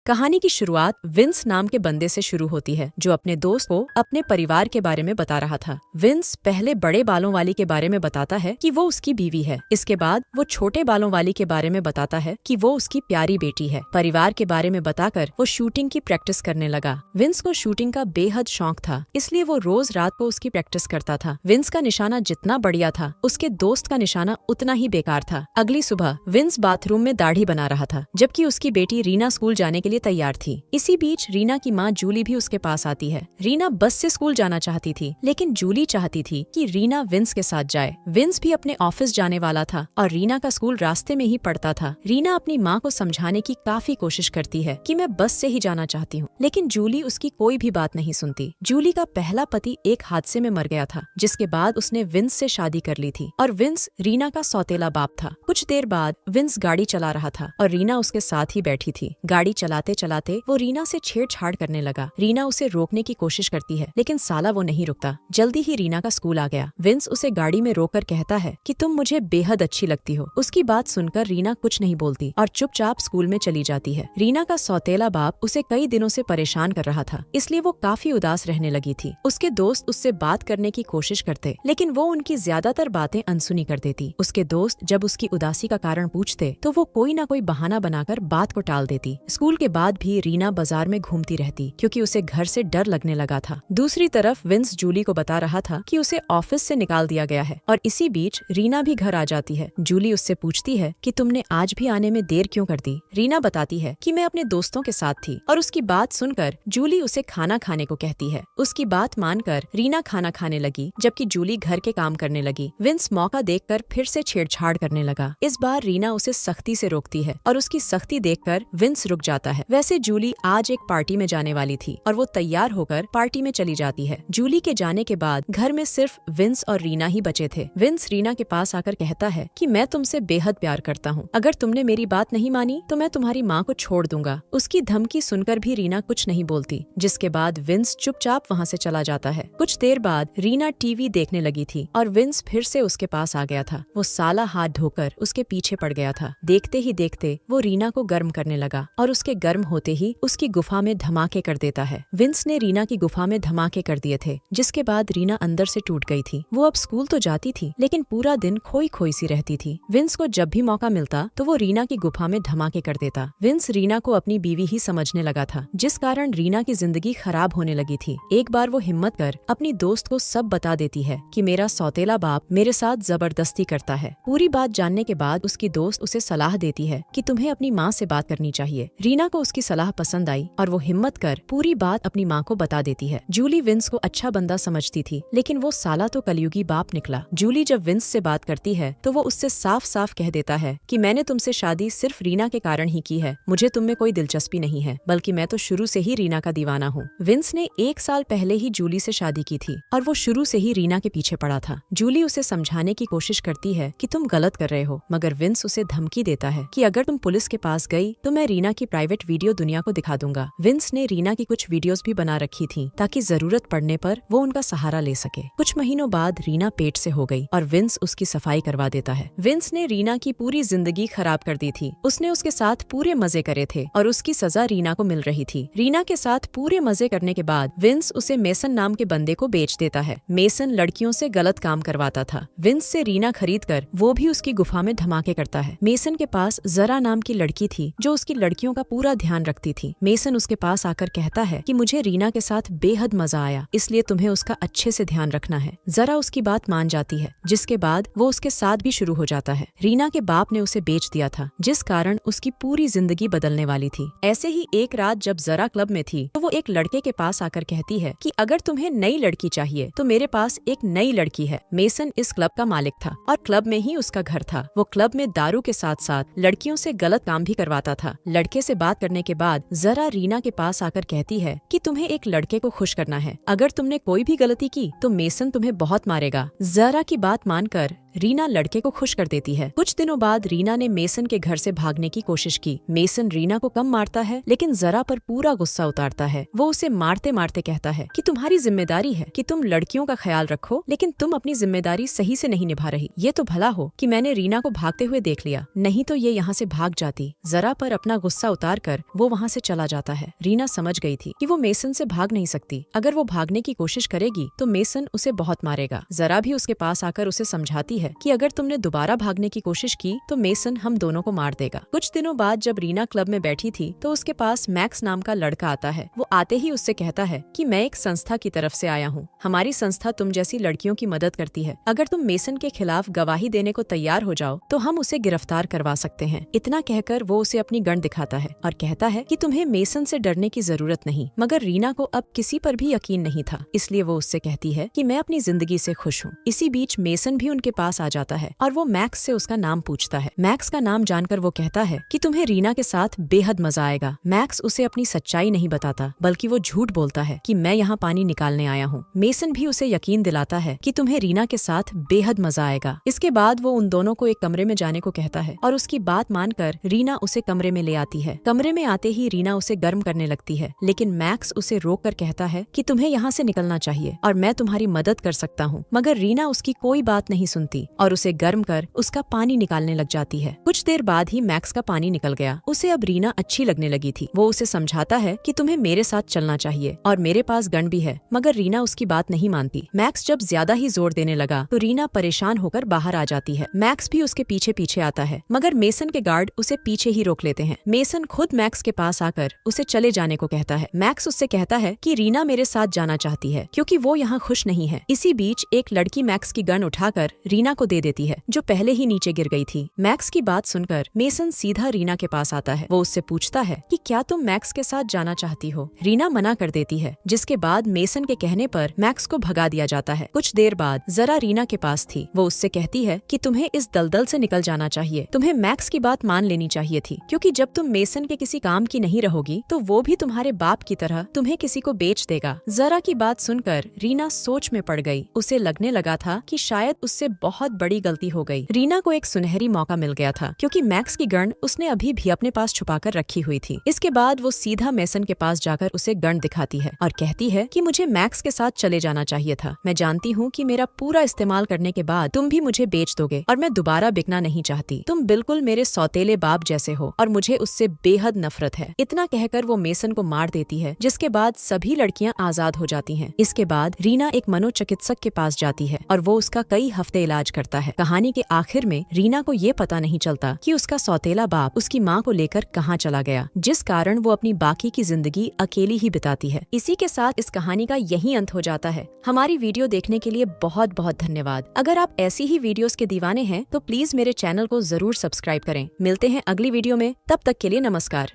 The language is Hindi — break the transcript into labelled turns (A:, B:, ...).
A: कहानी की शुरुआत विंस नाम के बंदे से शुरू होती है, जो अपने दोस्त को अपने परिवार के बारे में बता रहा था। विंस पहले बड़े बालों वाली के बारे में बताता है कि वो उसकी बीवी है। इसके बाद वो छोटे बालों वाली के बारे में बताता है कि वो उसकी प्यारी बेटी है। परिवार के बारे में बताकर वो शूटिंग की प्रैक्टिस करने लगा। विंस को शूटिंग का बेहद शौक था, इसलिए वो रोज रात को उसकी प्रैक्टिस करता था। विंस का निशाना जितना बढ़िया था, उसके दोस्त का निशाना उतना ही बेकार था। अगली सुबह विंस बाथरूम में दाढ़ी बना रहा था, जबकि उसकी बेटी रीना स्कूल जाने के लिए तैयार थी। इसी बीच रीना की माँ जूली भी उसके पास आती है। रीना बस से स्कूल जाना चाहती थी, लेकिन जूली चाहती थी कि रीना विंस के साथ जाए। विंस भी अपने ऑफिस जाने वाला था और रीना का स्कूल रास्ते में ही पड़ता था। रीना अपनी माँ को समझाने की काफी कोशिश करती है कि मैं बस से ही जाना चाहती हूँ, लेकिन जूली उसकी कोई भी बात नहीं सुनती। जूली का पहला पति एक हादसे में मर गया था, जिसके बाद उसने विंस से शादी कर ली थी और विंस रीना का सौतेला बाप था। कुछ देर बाद विंस गाड़ी चला रहा था और रीना उसके साथ ही बैठी थी। गाड़ी चलाते चलाते वो रीना से छेड़छाड़ करने लगा। रीना उसे रोकने की कोशिश करती है, लेकिन साला वो नहीं रुकता। जल्दी ही रीना का स्कूल आ गया। विंस उसे गाड़ी में रोककर कहता है कि तुम मुझे बेहद अच्छी लगती हो। उसकी बात सुनकर रीना कुछ नहीं बोलती और चुपचाप स्कूल में चली जाती है। रीना का सौतेला बाप उसे कई दिनों से परेशान कर रहा था, इसलिए वो काफी उदास रहने लगी थी। उसके दोस्त उससे बात करने की कोशिश करते, लेकिन वो उनकी ज्यादातर बातें अनसुनी कर देती। उसके दोस्त जब उसकी उदासी का कारण पूछते, तो वो कोई न कोई बहाना बनाकर बात को टाल देती। स्कूल के बाद भी रीना बाजार में घूमती रहती, क्योंकि उसे घर से डर लगने लगा था। दूसरी तरफ विंस जूली को बता रहा था कि उसे ऑफिस से निकाल दिया गया है और इसी बीच रीना भी घर आ जाती है। जूली उससे पूछती है कि तुमने आज भी आने में देर क्यों कर दी। रीना बताती है कि मैं अपने दोस्तों के साथ थी और उसकी बात सुनकर जूली उसे खाना खाने को कहती है। उसकी बात मानकर रीना खाना खाने लगी, जबकि जूली घर के काम करने लगी। विंस मौका देखकर फिर से छेड़छाड़ करने लगा। इस बार रीना उसे सख्ती से रोकती है और उसकी सख्ती देखकर विंस रुक जाता है। वैसे जूली आज एक पार्टी में जाने वाली थी और वो तैयार होकर पार्टी में चली जाती है। जूली के जाने के बाद घर में सिर्फ विंस और रीना ही बचे थे। विंस रीना के पास आकर कहता है कि मैं तुमसे बेहद प्यार करता हूँ। अगर तुमने मेरी बात नहीं मानी तो मैं तुम्हारी माँ को छोड़ दूंगा। उसकी धमकी सुनकर भी रीना कुछ नहीं बोलती, जिसके बाद विंस चुपचाप वहाँ से चला जाता है। कुछ देर बाद रीना टीवी देखने लगी थी और विंस फिर से उसके पास आ गया था। वो साला हाथ धोकर उसके पीछे पड़ गया था। देखते ही देखते वो रीना को गर्म करने लगा और उसके गर्म होते ही उसकी गुफा में धमाके कर देता है। विंस ने रीना की गुफा में धमाके कर दिए थे, जिसके बाद रीना अंदर से टूट गई थी। वो अब स्कूल तो जाती थी, लेकिन पूरा दिन खोई खोई सी रहती थी। विंस को जब भी मौका मिलता तो वो रीना की गुफा में धमाके कर देता। विंस रीना को अपनी बीवी ही समझने लगा था, जिस कारण रीना की जिंदगी खराब होने लगी थी। एक बार वो हिम्मत कर अपनी दोस्त को सब बता देती है कि मेरा सौतेला बाप मेरे साथ जबरदस्ती करता है। पूरी बात जानने के बाद उसकी दोस्त उसे सलाह देती है कि तुम्हें अपनी माँ से बात करनी चाहिए। रीना को उसकी सलाह पसंद आई और वो हिम्मत कर पूरी बात अपनी माँ को बता देती है। जूली विंस को अच्छा बंदा समझती थी, लेकिन वो साला तो कलयुगी बाप निकला। जूली जब विंस से बात करती है तो वो उससे साफ साफ कह देता है कि मैंने तुमसे शादी सिर्फ रीना के कारण ही की है। मुझे तुम में कोई दिलचस्पी नहीं है, बल्कि मैं तो शुरू से ही रीना का दीवाना हूँ। विंस ने 1 साल पहले ही जूली से शादी की थी और वो शुरू से ही रीना के पीछे पड़ा था। जूली उसे समझाने की कोशिश करती है कि तुम गलत कर रहे हो, मगर विंस उसे धमकी देता है कि अगर तुम पुलिस के पास गई तो मैं रीना की प्राइवेट वीडियो दुनिया को दिखा दूंगा। विंस ने रीना की कुछ वीडियोस भी बना रखी थी, ताकि जरूरत पड़ने पर वो उनका सहारा ले सके। कुछ महीनों बाद रीना पेट से हो गई और विंस उसकी सफाई करवा देता है। विंस ने रीना की पूरी जिंदगी खराब कर दी थी। उसने उसके साथ पूरे मजे करे थे और उसकी सजा रीना को मिल रही थी। रीना के साथ पूरे मजे करने के बाद विंस उसे मेसन नाम के बंदे को बेच देता है। मेसन लड़कियों से गलत काम करवाता था। विंस से रीना खरीद कर वो भी उसकी गुफा में धमाके करता है। मेसन के पास जरा नाम की लड़की थी, जो उसकी लड़कियों का पूरा ध्यान रखती थी। मेसन उसके पास आकर कहता है कि मुझे रीना के साथ बेहद मजा आया, इसलिए तुम्हें उसका अच्छे से ध्यान रखना है। जरा उसकी बात मान जाती है, जिसके बाद वो उसके साथ भी शुरू हो जाता है। रीना के बाप ने उसे बेच दिया था, जिस कारण उसकी पूरी जिंदगी बदलने वाली थी। ऐसे ही एक रात जब जरा क्लब में थी तो वो एक लड़के के पास आकर कहती है कि अगर तुम्हें नई लड़की चाहिए तो मेरे पास एक नई लड़की है। मेसन इस क्लब का मालिक था और क्लब में ही उसका घर था। वो क्लब में दारू के साथ साथ लड़कियों से गलत काम भी करवाता था। लड़के से बात करने के बाद जरा रीना के पास आकर कहती है कि तुम्हें एक लड़के को खुश करना है। अगर तुमने कोई भी गलती की तो मेसन तुम्हें बहुत मारेगा। जरा की बात मानकर रीना लड़के को खुश कर देती है। कुछ दिनों बाद रीना ने मेसन के घर से भागने की कोशिश की। मेसन रीना को कम मारता है लेकिन जरा पर पूरा गुस्सा उतारता है। वो उसे मारते मारते कहता है कि तुम्हारी जिम्मेदारी है कि तुम लड़कियों का ख्याल रखो, लेकिन तुम अपनी जिम्मेदारी सही से नहीं निभा रही। ये तो भला हो कि मैंने रीना को भागते हुए देख लिया, नहीं तो ये यहाँ से भाग जाती। जरा पर अपना गुस्सा उतार कर वो वहाँ से चला जाता है। रीना समझ गई थी कि वो मेसन से भाग नहीं सकती। अगर वो भागने की कोशिश करेगी तो मेसन उसे बहुत मारेगा। जरा भी उसके पास आकर उसे समझाती है कि अगर तुमने दोबारा भागने की कोशिश की तो मेसन हम दोनों को मार देगा। कुछ दिनों बाद जब रीना क्लब में बैठी थी तो उसके पास मैक्स नाम का लड़का आता है। वो आते ही उससे कहता है कि मैं एक संस्था की तरफ से आया हूँ। हमारी संस्था तुम जैसी लड़कियों की मदद करती है। अगर तुम मेसन के खिलाफ गवाही देने को तैयार हो जाओ तो हम उसे गिरफ्तार करवा सकते हैं। इतना कहकर वो उसे अपनी गन दिखाता है और कहता है कि तुम्हें मेसन से डरने की जरूरत नहीं। मगर रीना को अब किसी पर भी यकीन नहीं था, इसलिए वो उससे कहती है कि मैं अपनी जिंदगी से खुश हूँ। इसी बीच मेसन भी उनके पास आ जाता है और वो मैक्स से उसका नाम पूछता है। मैक्स का नाम जानकर वो कहता है कि तुम्हें रीना के साथ बेहद मजा आएगा। मैक्स उसे अपनी सच्चाई नहीं बताता, बल्कि वो झूठ बोलता है कि मैं यहाँ पानी निकालने आया हूँ। मेसन भी उसे यकीन दिलाता है कि तुम्हें रीना के साथ बेहद मजा आएगा। इसके बाद वो उन दोनों को एक कमरे में जाने को कहता है और उसकी बात मानकर रीना उसे कमरे में ले आती है। कमरे में आते ही रीना उसे गर्म करने लगती है, लेकिन मैक्स उसे रोक कर कहता है कि तुम्हें यहाँ से निकलना चाहिए और मैं तुम्हारी मदद कर सकता हूँ। मगर रीना उसकी कोई बात नहीं सुनती और उसे गर्म कर उसका पानी निकालने लग जाती है। कुछ देर बाद ही मैक्स का पानी निकल गया। उसे अब रीना अच्छी लगने लगी थी। वो उसे समझाता है कि तुम्हें मेरे साथ चलना चाहिए और मेरे पास गन भी है, मगर रीना उसकी बात नहीं मानती। मैक्स जब ज्यादा ही जोर देने लगा तो रीना परेशान होकर बाहर आ जाती है। मैक्स भी उसके पीछे पीछे आता है, मगर मेसन के गार्ड उसे पीछे ही रोक लेते हैं। मेसन खुद मैक्स के पास आकर उसे चले जाने को कहता है। मैक्स उससे कहता है कि रीना मेरे साथ जाना चाहती है क्योंकि वो यहाँ खुश नहीं है। इसी बीच एक लड़की मैक्स की गन उठाकर रीना को दे देती है, जो पहले ही नीचे गिर गई थी। मैक्स की बात सुनकर मेसन सीधा रीना के पास आता है। वो उससे पूछता है कि क्या तुम मैक्स के साथ जाना चाहती हो। रीना मना कर देती है, जिसके बाद मेसन के कहने पर मैक्स को भगा दिया जाता है। कुछ देर बाद जरा रीना के पास थी। वो उससे कहती है कि तुम्हें इस दलदल से निकल जाना चाहिए। तुम्हें मैक्स की बात मान लेनी चाहिए थी, क्योंकि जब तुम मेसन के किसी काम की नहीं रहोगी तो वो भी तुम्हारे बाप की तरह तुम्हें किसी को बेच देगा। जरा की बात सुनकर रीना सोच में पड़ गई। उसे लगने लगा था कि शायद उससे बहुत बड़ी गलती हो गई। रीना को एक सुनहरी मौका मिल गया था, क्योंकि मैक्स की गन उसने अभी भी अपने पास छुपाकर रखी हुई थी। इसके बाद वो सीधा मेसन के पास जाकर उसे गन दिखाती है और कहती है कि मुझे मैक्स के साथ चले जाना चाहिए था। मैं जानती हूँ कि मेरा पूरा इस्तेमाल करने के बाद तुम भी मुझे बेच दोगे और मैं दोबारा बिकना नहीं चाहती। तुम बिल्कुल मेरे सौतेले बाप जैसे हो और मुझे उससे बेहद नफरत है। इतना कहकर वो मेसन को मार देती है, जिसके बाद सभी लड़कियां आजाद हो जाती हैं। इसके बाद रीना एक मनोचिकित्सक के पास जाती है और वो उसका कई हफ्ते इलाज करता है। कहानी के आखिर में रीना को ये पता नहीं चलता कि उसका सौतेला बाप उसकी माँ को लेकर कहाँ चला गया, जिस कारण वो अपनी बाकी की जिंदगी अकेली ही बिताती है। इसी के साथ इस कहानी का यही अंत हो जाता है। हमारी वीडियो देखने के लिए बहुत बहुत धन्यवाद। अगर आप ऐसी ही वीडियोस के दीवाने हैं तो प्लीज मेरे चैनल को जरूर सब्सक्राइब करें। मिलते हैं अगली वीडियो में, तब तक के लिए नमस्कार।